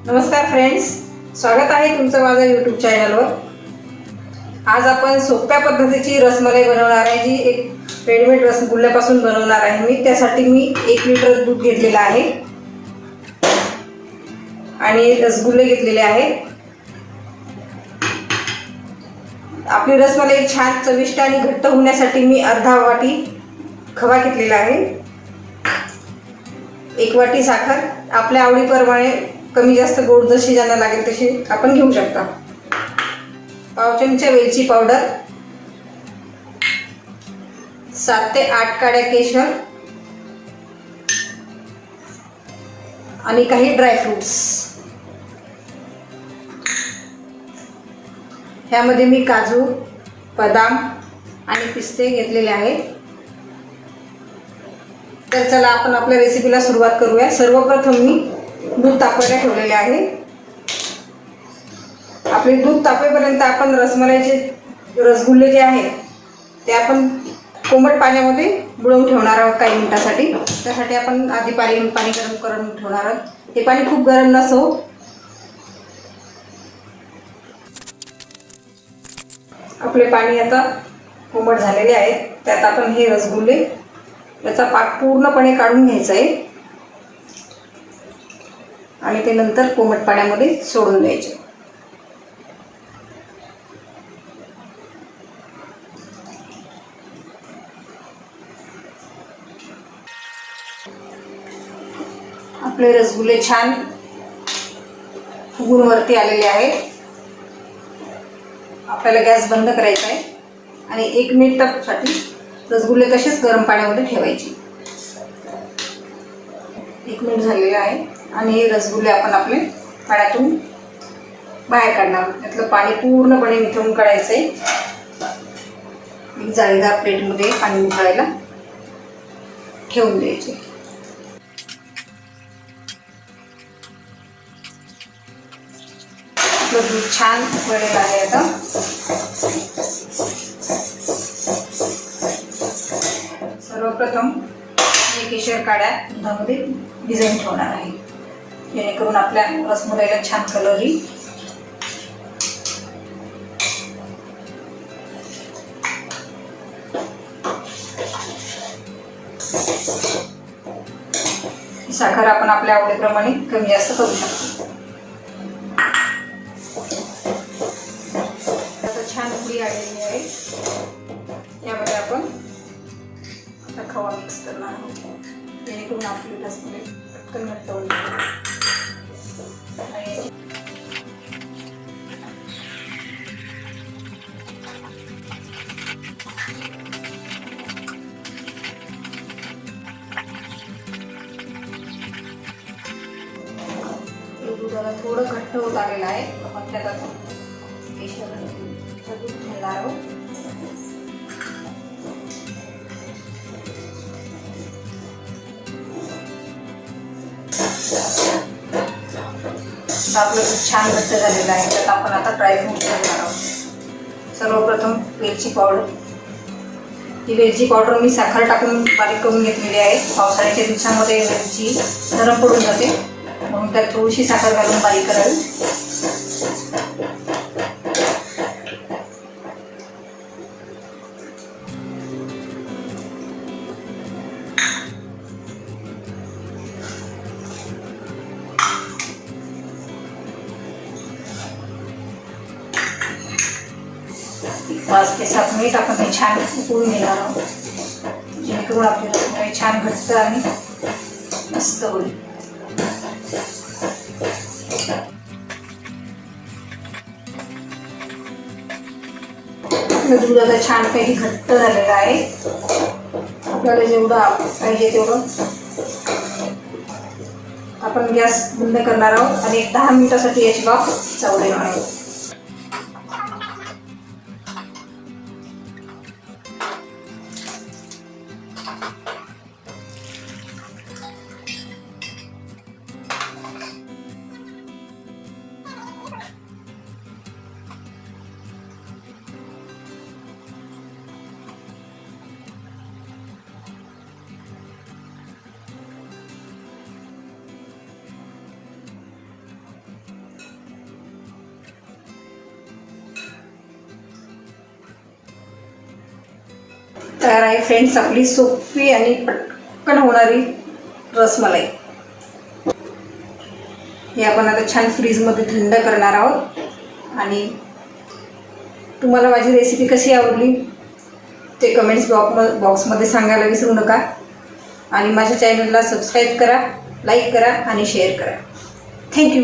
नमस्कार फ्रेंड्स, स्वागत आहे तुमचं माझ्या यूट्यूब चॅनलवर। आज आपण सोप्या पद्धतीची रसमलाई बनवणार आहे, जी एक रेडीमेड रसगुल्ल्यापासून बनवणार आहे मी। त्यासाठी मी 1 लिटर दूध घेतलेलं आहे आणि रसगुल्ले घेतलेले आहेत। आपली रसमलाई छान चविष्ट आणि घट्ट होण्यासाठी मी अर्धा वाटी खवा घेतलेला आहे, 1 वाटी साखर, आपल्या आवडीप्रमाणे कमी जास्त गोड जशी ज्यांना लागेल तशी आपण घेऊ शकता। पाव चमचा वेलची पावडर, 7 ते 8 काड्या केशर आणि काही ड्रायफ्रुट्स। ह्यामध्ये मी काजू, बदाम आणि पिस्ते घेतलेले आहेत। तर चला आपण आपल्या रेसिपीला सुरुवात करूया। सर्वप्रथम मी दूध तापवायला ठेवलेले आहे। आपले दूध तापेपर्यंत आपण रसमलाईचे रसगुल्ले जे आहेत ते आपण कोमट पाण्यामध्ये बुडवून ठेवणार आहोत काही मिनिटांसाठी। त्यासाठी आपण आधी पाणी गरम करून ठेवणार आहोत। हे पाणी खूप गरम नसो। आपले पाणी आता कोमट झालेले आहे, त्यात आपण हे रसगुल्ले याचा पाक पूर्णपणे काढून घ्यायचा आहे आणि ते नंतर कोमट पाण्यामध्ये सोडून द्यायचे। आपले रसगुल्ले छान फुगून वरती आलेले आहेत। आपल्याला गॅस बंद करायचा आहे आणि 1 मिनिटासाठी रसगुल्ले तसेच गरम पाण्यामध्ये ठेवायचे। 1 मिनिट झालेले आहे आणि हे रसगुल्ले आपण आपले पाण्यातून बाहेर काढणार। त्यातलं पाणी पूर्णपणे निथळून काढायचं आहे। एक जाळीदार प्लेटमध्ये पाणी निथळायला ठेवून द्यायचे। आपलं दूध छान उकळलेलं आहे। आता सर्वप्रथम मी केशर काड्या दुधामध्ये भिजवून ठेवणार आहे, जेणेकरून आपल्या रसमलाईला छान कलर येईल। साखर आपण आपल्या आवडीप्रमाणे कमी जास्त करू शकतो। आता छान उकळी आलेली आहे, यामध्ये आपण आता खवा मिक्स करणार आहोत, जेणेकरून आपली रसमलाई पटकन घट्ट होईल। दुधाला थोडं घट्ट होत आलेलं आहे, आपण त्यात आता केशरचं दूध घालणार आहोत। आपलं दूध छान घट्ट झालेलं आहे, त्यात आपण आता ड्रायफ्रूट घालणार आहोत। सर्वप्रथम वेलची पावडर, ही वेलची पावडर मी साखर टाकून बारीक करून घेतलेली आहे। पावसाळ्याच्या दिवसांमध्ये वेलची नरम पडून जाते, म्हणून त्यात थोडीशी साखर घालून बारीक करावी। पाच ते 7 मिनिट आपण हे छान उकळून घेणार आहोत, जेणेकरून आपली रसमलाई छान घट्ट आणि मस्त होईल। आपलं दूध आता छानपैकी घट्ट झालेलं आहे। आपल्याला जेवढं पाहिजे तेवढं आपण गॅस बंद करणार आहोत आणि 10 मिनिटासाठी याची वाफ जाऊ देणार आहोत। तयार आहे फ्रेंड्स आपली सोपी आणि पटकन होणारी रसमलाई. हे आपण आता छान फ्रीजमध्ये थंड करणार आहोत. आणि तुम्हाला माझी रेसिपी कशी आवडली ते कमेंट्स बॉक्समध्ये सांगायला विसरू नका. आणि माझ्या चॅनलला सबस्क्राईब करा, लाईक करा आणि शेअर करा. थँक्यू.